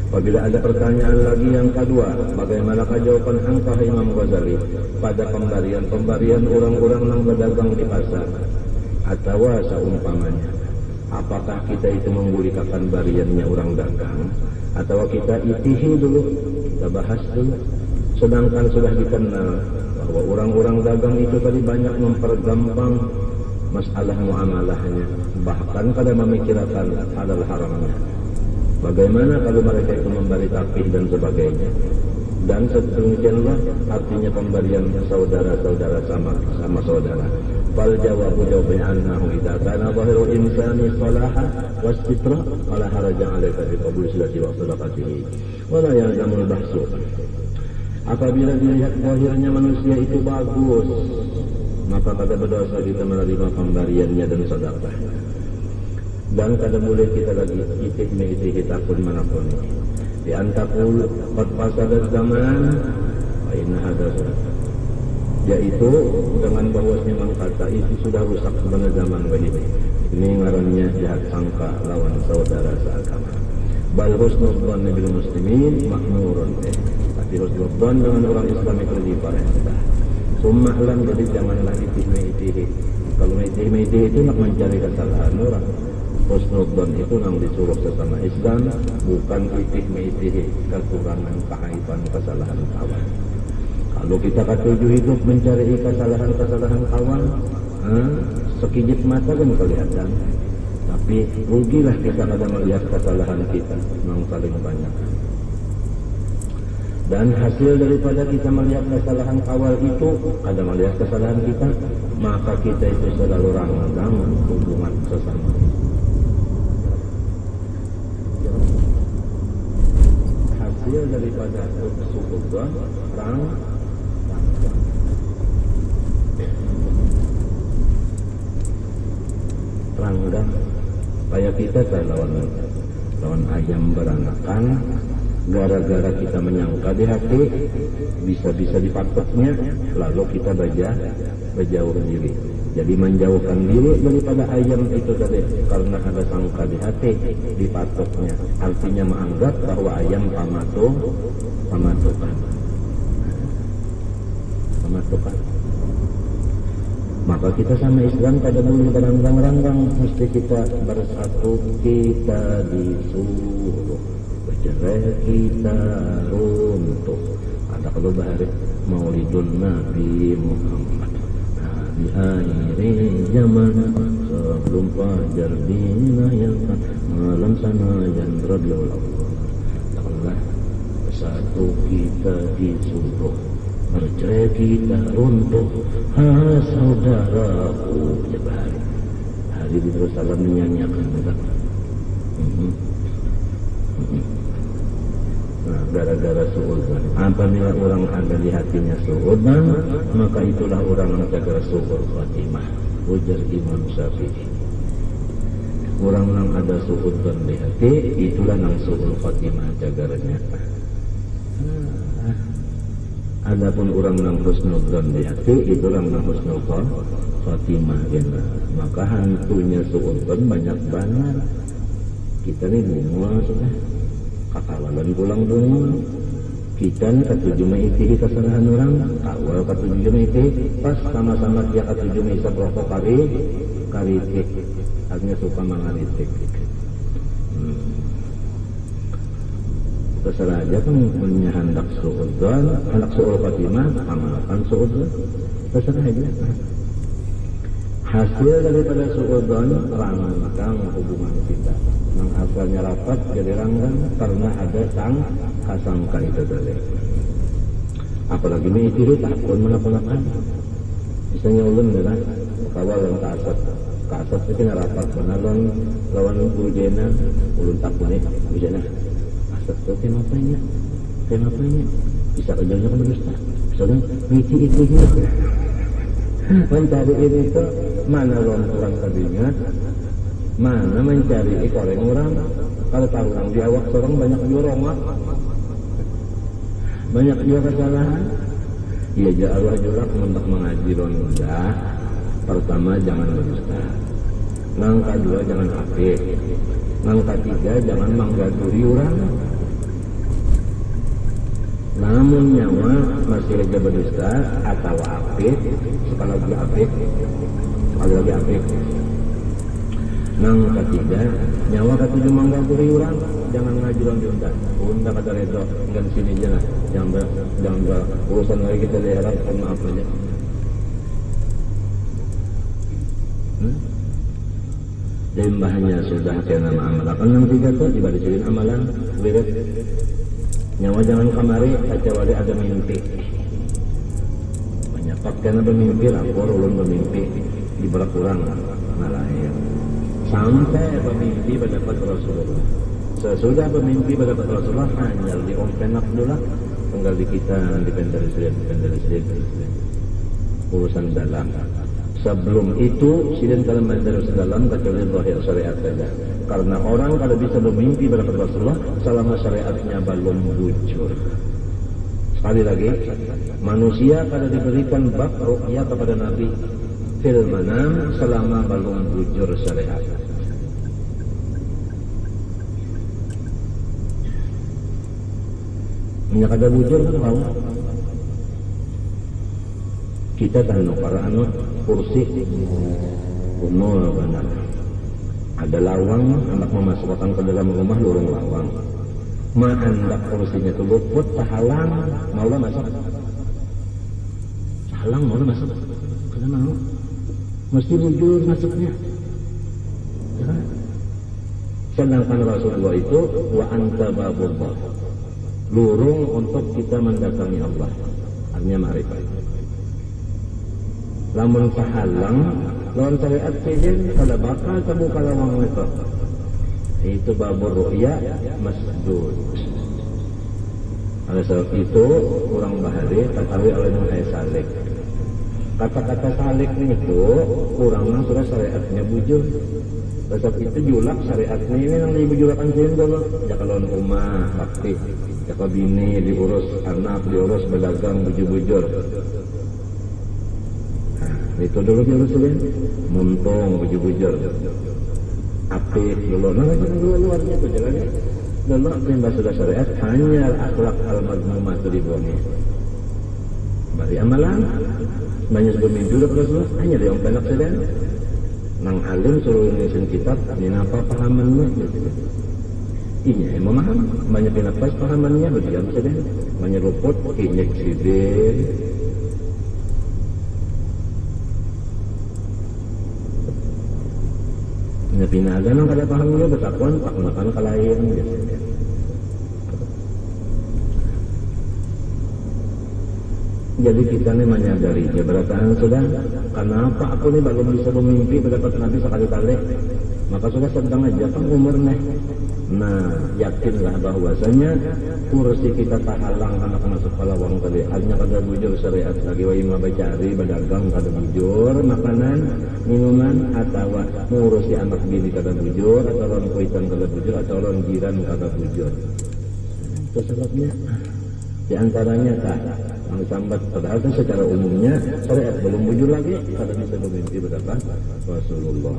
Apabila ada pertanyaan lagi yang kedua, bagaimanakah jawaban engkau Imam Ghazali pada pemberian orang-orang yang berdagang di pasar atau seumpamanya? Apakah kita itu membolehkan bariannya orang dagang atau kita itihi dulu, kita bahas dulu? Sedangkan sudah dikenal bahwa orang-orang dagang itu tadi banyak mempergampang masalah muamalahnya, bahkan kada memikirkan halal haramnya. Bagaimana kalau mereka itu memberi takfir dan sebagainya? Dan sedemikianlah artinya pemberian saudara-saudara sama saudara. Fal jawabannya annahu idza kana zahiru insani salaha wastitra fala haraja 'alaika bi qabul silati wa sadaqatihi wa la yalzamul bahsu. Apabila dilihat zahirnya manusia itu bagus, maka kada berdosa kita menerima pemberiannya dan sedekahnya. Dan kada boleh kita lagi itih takun manapun. Di antakul qad fasada zaman wa inna hadza, yaitu dengan bahwasanya mengkata itu sudah rusak sebenarnya zaman begini. Ini ngarannya jahat sangka lawan saudara seagama. Bal husnul dhanni bil muslimin mahmurun. Tapi husnul dhanni dengan orang Islam itu diperintah. Summa lam, jadi janganlah itih. Kalau itih itu nak mencari kesalahan orang. Husnudzon itu yang disuruh sesama Islam, bukan itih-mitih kekurangan, keaiban, kesalahan kawan. Kalau kita ketujuh hidup mencari kesalahan kawan, sekijit mata kan kelihatan. Tapi rugilah kita kada melihat kesalahan kita yang paling banyak. Dan hasil daripada kita melihat kesalahan awal itu, kada melihat kesalahan kita, maka kita itu selalu ranggang hubungan sesama. Hasil daripada sukudzon ranggang kayak kita lawan ayam beranakan, gara-gara kita menyangka di hati bisa-bisa dipatoknya, lalu kita berjauh diri. Jadi menjauhkan diri daripada ayam itu tadi karena ada sangka di hati, dipatoknya. Artinya menganggap bahwa ayam pamatukan. Maka kita sama Islam kada boleh beranggang-ranggang, mesti kita bersatu, kita disuruh bercerai, kita runtuh. Ada kalau bahari Maulidun Nabi Muhammad di akhir zaman, sebelum fajar dilayangkan malam sana yang radhiyallahu Allah. Bersatu kita disuruh bercerai, kita runtuh. Saudaraku, coba hari di Yerusalem menyanyiakan enggak? Nah, gara-gara suudzon. Apabila orang ada di hatinya suudzon, maka itulah orang yang jaga suul khatimah. Ujar Imam Syafi'i. Orang yang ada suudzon di hati, itulah yang suul khatimah jagarnya. Adapun orang yang husnudzon di hati, itu orang yang husnul khatimah. Maka hantunya suudzon banyak banget. Kita nih bunga sudah kakawalan pulang bunga. Kita nih ketujuh maiti kesalahan orang, kawal ketujuh maiti pas sama-sama dia ketujuh maiti rokok karitik. Artinya suka mengaritik. Terserah aja kan punya hendak suudzon, hendak suul khatimah, amalkan suudzon, terserah aja. Hasil daripada suudzon ranggang hubungan kita. Yang asalnya rapat jadi ranggang karena ada sangka itu tadi. Apalagi ini itu takut menapa-napa. Misalnya ulun adalah kawal yang kasat itu kena rapat menalon lawan ujena ulun takut nih ujena. Kenapanya bisa kerjanya kan bisa miti itu mencari ini itu mana lonturan tadinya, mana mencari koreng orang. Kalau tahu orang di awak seorang banyak jorong, banyak juga kesalahan. Ya Allah julak untuk mengaji ronda. Pertama jangan berdusta, nang kedua jangan kafir, nang ketiga jangan menggaduri orang. Namun nyawa masih aja berdusta atau apik, sekali lagi apik. Nang ketiga, nyawa ketujuh menggaduri orang, jangan ngajuran diundang. Unda kata redo, enggak di sini aja lah. Jangan urusan lagi kita daerah, maaf aja. Limbahnya sudah kena amalan. Yang tiga tuh dibalikin amalan, beres. Nyawa jangan kamari kecuali ada mimpi. Menyapak karena bermimpi, lapor ulun bermimpi di berak kurang lahir. Sampai bermimpi mendapat Rasulullah. Sesudah bermimpi mendapat Rasulullah hanya di ompenak dulu, tinggal di kita di pendelisir. Urusan dalam. Sebelum itu sidin kalau mendarat dalam kecuali zahir syariat saja. Karena orang kalau bisa bermimpi mendapat Rasulullah selama syariatnya belum bujur. Sekali lagi, manusia kalau diberikan bab ruqyah kepada Nabi fil manam selama belum bujur syariat. Minyak ada bujur kan tahu. Kita tahu para anak kursi kuno benar. Ada lawang, hendak memasukkan ke dalam rumah lorong lawang. Hendak kursinya itu luput, tahalang, maulah masuk. Tahalang maulah masuk. Kada mau. Mesti bujur masuknya. Ya. Sedangkan Rasulullah itu wa anta babullah. Lurung untuk kita mendatangi Allah. Artinya ma'rifat. Lamun tahalang lawan syariat sidin pada bakal terbuka lawang itu. Itu babur ru'ya masdud. Oleh sebab itu kurang bahari ketahui oleh Nuhai Salik. Kata-kata salik itu kurang sudah syariatnya bujur. Oleh sebab itu julak syariatnya ini yang dibujurakan sini dulu. Jakalon rumah bakti, jakal bini diurus anak, diurus berdagang bujur-bujur. itu dulu dia Rasulullah muntung bujur-bujur apik dulu luarnya itu jalannya dulu perintah sudah syariat hanya akhlak al-madmumah itu dibuangnya bari amalan banyak sebelum juga Rasulullah hanya dia penak saja nang alim suruh ngisiin kitab ini apa pahamannya ini memaham banyak pinapas pahamannya berdiam saja banyak luput injek sibin pinaga nang kada paham juga bertakwan tak makan kalayan biasanya. Jadi kita nih menyadari ya berataan sudah kenapa aku nih belum bisa bermimpi mendapat Nabi sekali-kali maka sudah sedang aja kan umurnya. Nah yakinlah bahwasanya kursi kita tak halang anak masuk palawang tadi hanya kada bujur syariat lagi wa ima bacari berdagang kada bujur makanan minuman atau ngurusi anak bini kada bujur atau orang kuitan kada bujur atau orang jiran kada bujur itu sebabnya di antaranya tak yang sambat padahal kan secara umumnya syariat belum bujur lagi kada bisa bermimpi berdapat Rasulullah.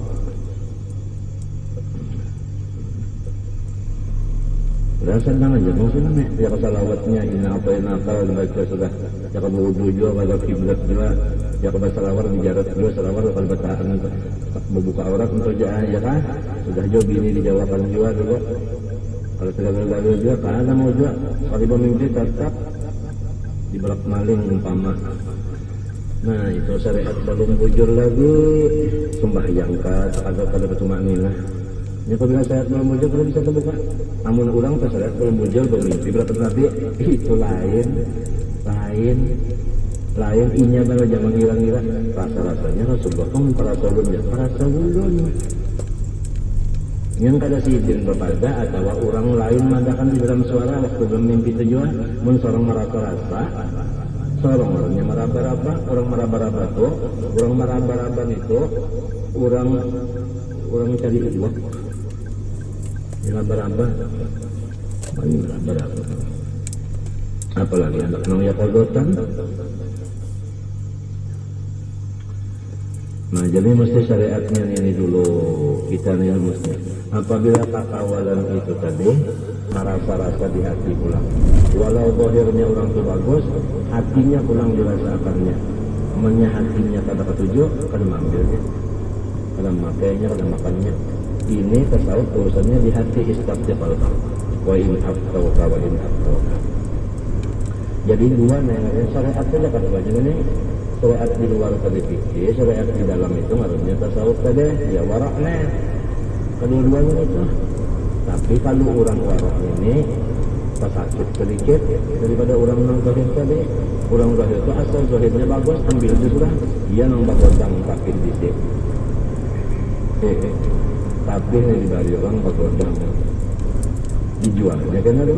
Dan senang aja, maksudnya ya kesalawatnya ina apa yang nakal baca sudah ya kebudu juga pada kiblat juga ya kebasalawar bijarat juga salawar kalau bataan membuka aurat untuk ya kan sudah jauh ini dijawabkan juga dulu kalau segala-galanya juga karena mau juga kalau bermimpi tetap dibelak maling umpama nah itu syariat belum bujur lagi sembahyang ada ketumaan nina ya apabila syariat belum bujur belum bisa terbuka namun orang syariat belum bujur bermimpi berapa Nabi itu lain inya baru jangan ngira-ngira rasa-rasanya Rasulullah kan para ulun yang kada sidin berbeda atau orang lain madakan di dalam suara waktu bermimpi tujuan mun seorang merasa-rasa seorang orangnya meraba-raba orang meraba-raba itu orang meraba-raba itu orang cari uang meraba-raba apalagi anak nang ya kodotan. Nah jadi mesti syariatnya ini dulu kita nih mesti apabila takawalan itu tadi rasa-rasa di hati pulang walau zahirnya orang itu bagus hatinya pulang dirasakannya temannya hatinya kada ketujuh kada mengambilnya kada makainya kada makannya ini tasawuf urusannya di hati istaqbal wa in afta wa in afta jadi dua nih syariat saja kada banyak ini syariat di luar tadi fikih, syariat di dalam itu harusnya tasawuf tadi, ya waraknya kedua-duanya itu. Tapi kalau orang warak ini sakit sedikit daripada orang nang zahir tadi. Orang zahir itu asal zahirnya bagus, ambil justru dia nang bagodang pakai disik. Tapi ini dibari orang bagodang dijualnya kan ada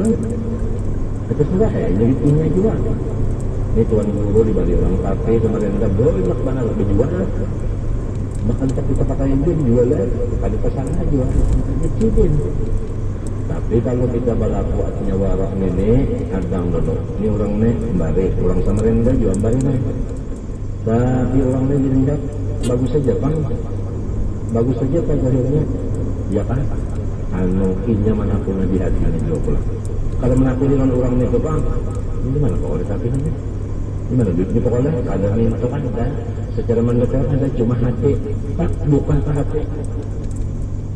itu sudah ya, jadi punya jual. Ini tuan guru di balik orang kafe kemarin ada banyak mana lebih jual bahkan kita pakai pun jual ada pasangan jual kecilin tapi kalau kita balaku artinya warak ini adang dulu ini orang ini kembali orang Samarinda jual kembali tapi orang ini dirindak bagus saja bang bagus saja kan jadinya ya kan anu inya mana pun di hati ini juga pulang kalau menakut dengan orang itu bang ini mana kok oleh tapi ini gimana duit di pokoknya ada minta kan ada secara mendekat ada cuma hati tak bukan ke hati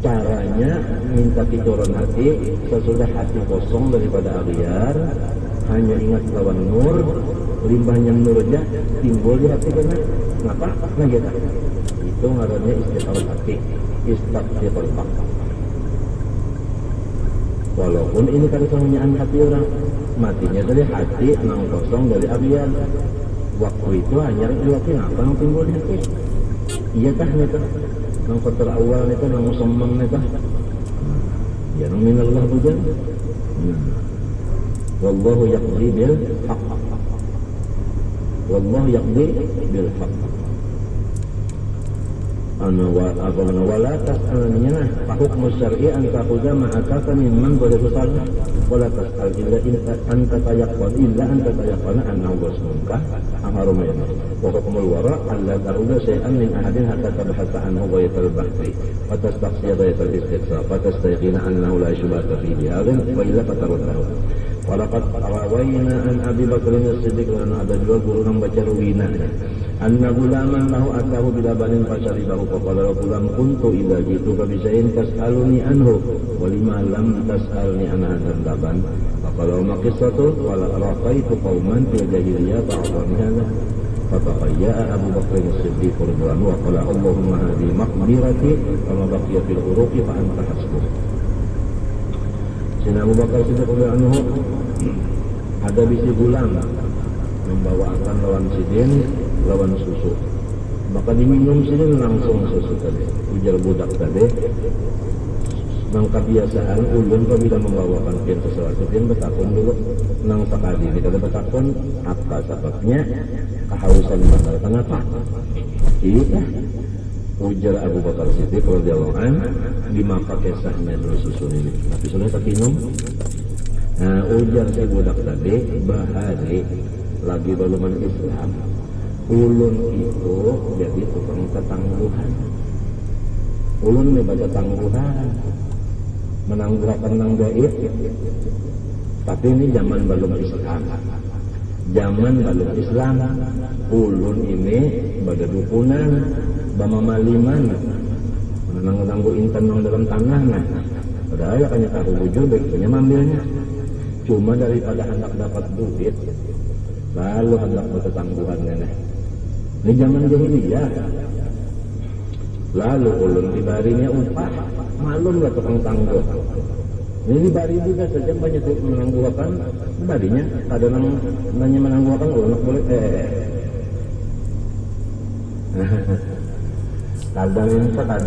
caranya minta turun hati sesudah hati kosong daripada aghiyar hanya ingat lawan nur limbahnya nur aja timbul di hati kena kenapa? Nah gitu itu ngarannya istiqamah hati istiqamah walaupun ini kan kenyaan hati orang matinya dari hati nang kosong dari aghiyar waktu itu hanya yakin apa nang timbul di hati iya kah neta nang kotor awal neta nang sombong neta ya nang minallah bujan wallahu yaqdi bil haqq wallahu yaqdi bil haqq wala tas'alnya hukum syar'i an ta'khudha ma'akaka mimman qad wala tas'al illa anta tayaqqan annahu wasmuka amarumayan wa hukmul wara alla ta'uda shay'an min ahadin hatta tabhasa anhu ghayatal bahri wa tastaqsiya ghayatal istiqsa wa tastayqina annahu la syubhata fihi hadin wa illa fataruddahu. Walaqad rawayna an Abi Bakr as-Siddiq, dan ada juga guru yang baca ruwina anna gulaman lahu atahu bilabanin fasharibahu faqala gulam kuntu idza jituka bi shay'in tas'aluni anhu wa lima lam tas'alni an hadzal laban faqala ma qissatu wala raqaitu qauman fil jahiliyah ta'awani hadha fataqayya Abu Bakr as-Siddiq radhiyallahu anhu wa qala Allahumma hadhi maqdirati wa ma baqiya fil uruqi fa anta hasbuh. Sina Abu Bakar Siddiq radhiyallahu anhu ada bisi gulam membawakan lawan sidin lawan susu, maka diminum sidin langsung susu tadi. Ujar budak tadi nang kebiasaan ulun apabila membawakan pian sesuatu pian betakun dulu nang sekali kita betakun apa sebabnya kehausan bakal kenapa iya. Ujar Abu Bakar Siddiq radhiyallahu anhu dimaka kisahnya dulu susu ini tapi sudah tak minum. Nah ujar si budak tadi bahari lagi baluman Islam ulun itu jadi tukang tetangguhan. Ulun nih baca tangguhan menangguhkan nang gaib, tapi ini zaman belum Islam. Zaman belum Islam ulun ini pada dukunan bamamaliman menanggu intan nang dalam tanah. Nah pada ayah kanya tahu bujur baiknya mambilnya cuma daripada hendak dapat duit lalu hendak bertetangguhan nenek. Ini zaman jahiliyah. Lalu ulun dibarinya upah malum lah tukang tangguh. Ini dibari juga saja banyak menangguhkan barinya ada nanya menangguhkan ulun boleh kadang yang sekadang